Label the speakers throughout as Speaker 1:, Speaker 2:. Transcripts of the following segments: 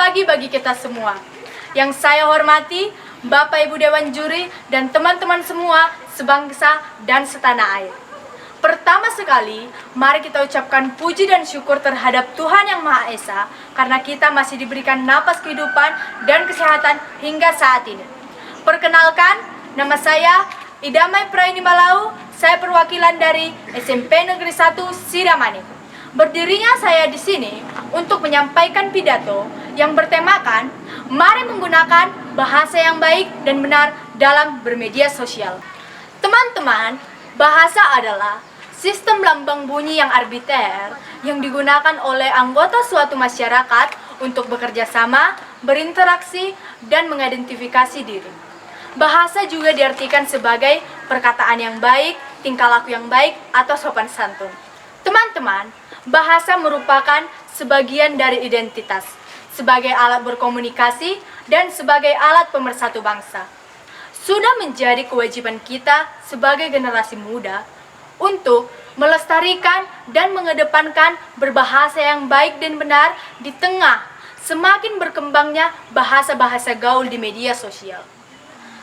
Speaker 1: pagi bagi kita semua. Yang saya hormati, Bapak Ibu Dewan Juri dan teman-teman semua sebangsa dan setanah air. Pertama sekali, mari kita ucapkan puji dan syukur terhadap Tuhan Yang Maha Esa karena kita masih diberikan napas kehidupan dan kesehatan hingga saat ini. Perkenalkan, nama saya Idamai Praini Malau, saya perwakilan dari SMP Negeri 1 Siramani. Berdirinya saya di sini untuk menyampaikan pidato yang bertemakan mari menggunakan bahasa yang baik dan benar dalam bermedia sosial. Teman-teman, bahasa adalah sistem lambang bunyi yang arbiter yang digunakan oleh anggota suatu masyarakat untuk bekerja sama, berinteraksi, dan mengidentifikasi diri. Bahasa juga diartikan sebagai perkataan yang baik, tingkah laku yang baik, atau sopan santun. Teman-teman, bahasa merupakan sebagian dari identitas, sebagai alat berkomunikasi dan sebagai alat pemersatu bangsa. Sudah menjadi kewajiban kita sebagai generasi muda untuk melestarikan dan mengedepankan berbahasa yang baik dan benar di tengah semakin berkembangnya bahasa-bahasa gaul di media sosial.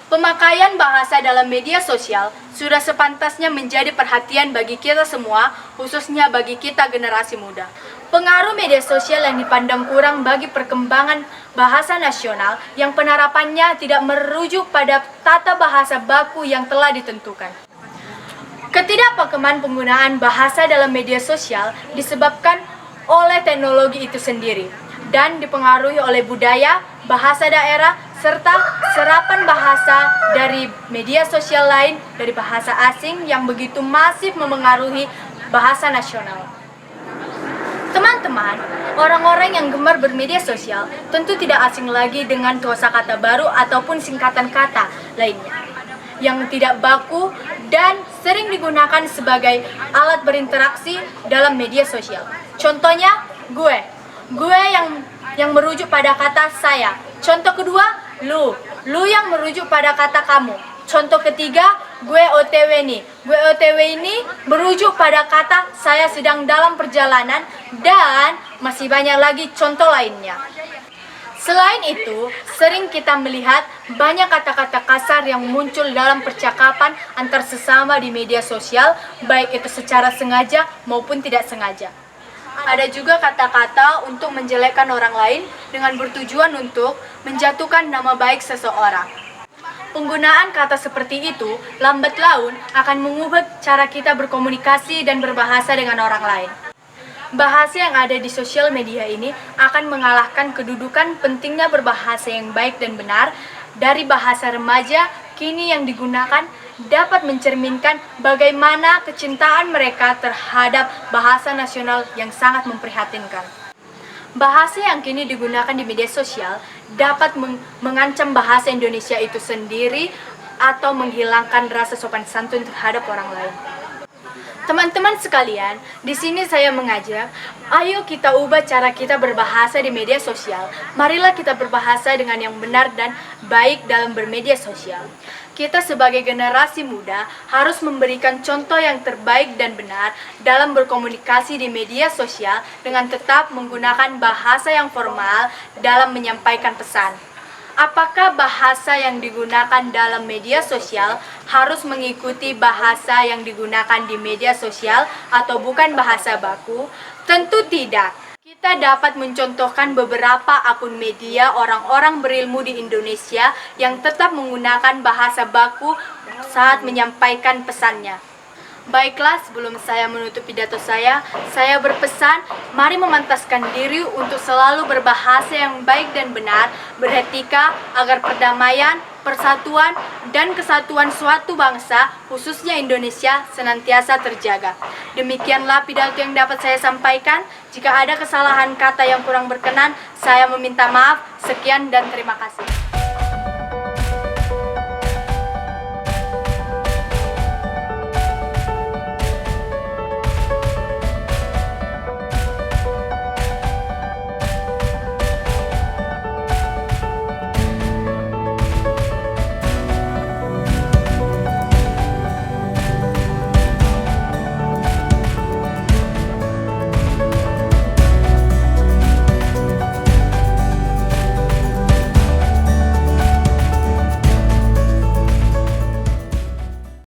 Speaker 1: Pemakaian bahasa dalam media sosial sudah sepantasnya menjadi perhatian bagi kita semua, khususnya bagi kita generasi muda. Pengaruh media sosial yang dipandang kurang bagi perkembangan bahasa nasional yang penerapannya tidak merujuk pada tata bahasa baku yang telah ditentukan. Ketidakpakeman penggunaan bahasa dalam media sosial disebabkan oleh teknologi itu sendiri dan dipengaruhi oleh budaya, bahasa daerah, serta serapan bahasa dari media sosial lain dari bahasa asing yang begitu masif memengaruhi bahasa nasional. Teman-teman, orang-orang yang gemar bermedia sosial tentu tidak asing lagi dengan kosakata baru ataupun singkatan kata lainnya yang tidak baku dan sering digunakan sebagai alat berinteraksi dalam media sosial. Contohnya, gue yang merujuk pada kata saya. Contoh kedua, lu yang merujuk pada kata kamu. Contoh ketiga, gue OTW nih. Gue OTW ini merujuk pada kata saya sedang dalam perjalanan dan masih banyak lagi contoh lainnya. Selain itu, sering kita melihat banyak kata-kata kasar yang muncul dalam percakapan antar sesama di media sosial, baik itu secara sengaja maupun tidak sengaja. Ada juga kata-kata untuk menjelekkan orang lain dengan bertujuan untuk menjatuhkan nama baik seseorang. Penggunaan kata seperti itu lambat laun akan mengubah cara kita berkomunikasi dan berbahasa dengan orang lain. Bahasa yang ada di sosial media ini akan mengalahkan kedudukan pentingnya berbahasa yang baik dan benar dari bahasa remaja kini yang digunakan dapat mencerminkan bagaimana kecintaan mereka terhadap bahasa nasional yang sangat memprihatinkan. Bahasa yang kini digunakan di media sosial dapat mengancam bahasa Indonesia itu sendiri atau menghilangkan rasa sopan santun terhadap orang lain. Teman-teman sekalian, di sini saya mengajak, ayo kita ubah cara kita berbahasa di media sosial. Marilah kita berbahasa dengan yang benar dan baik dalam bermedia sosial. Kita sebagai generasi muda harus memberikan contoh yang terbaik dan benar dalam berkomunikasi di media sosial dengan tetap menggunakan bahasa yang formal dalam menyampaikan pesan. Apakah bahasa yang digunakan dalam media sosial harus mengikuti bahasa yang digunakan di media sosial atau bukan bahasa baku? Tentu tidak. Kita dapat mencontohkan beberapa akun media orang-orang berilmu di Indonesia yang tetap menggunakan bahasa baku saat menyampaikan pesannya. Baiklah, sebelum saya menutup pidato saya berpesan, mari memantaskan diri untuk selalu berbahasa yang baik dan benar, beretika agar perdamaian, persatuan, dan kesatuan suatu bangsa, khususnya Indonesia, senantiasa terjaga. Demikianlah pidato yang dapat saya sampaikan. Jika ada kesalahan kata yang kurang berkenan, saya meminta maaf. Sekian dan terima kasih.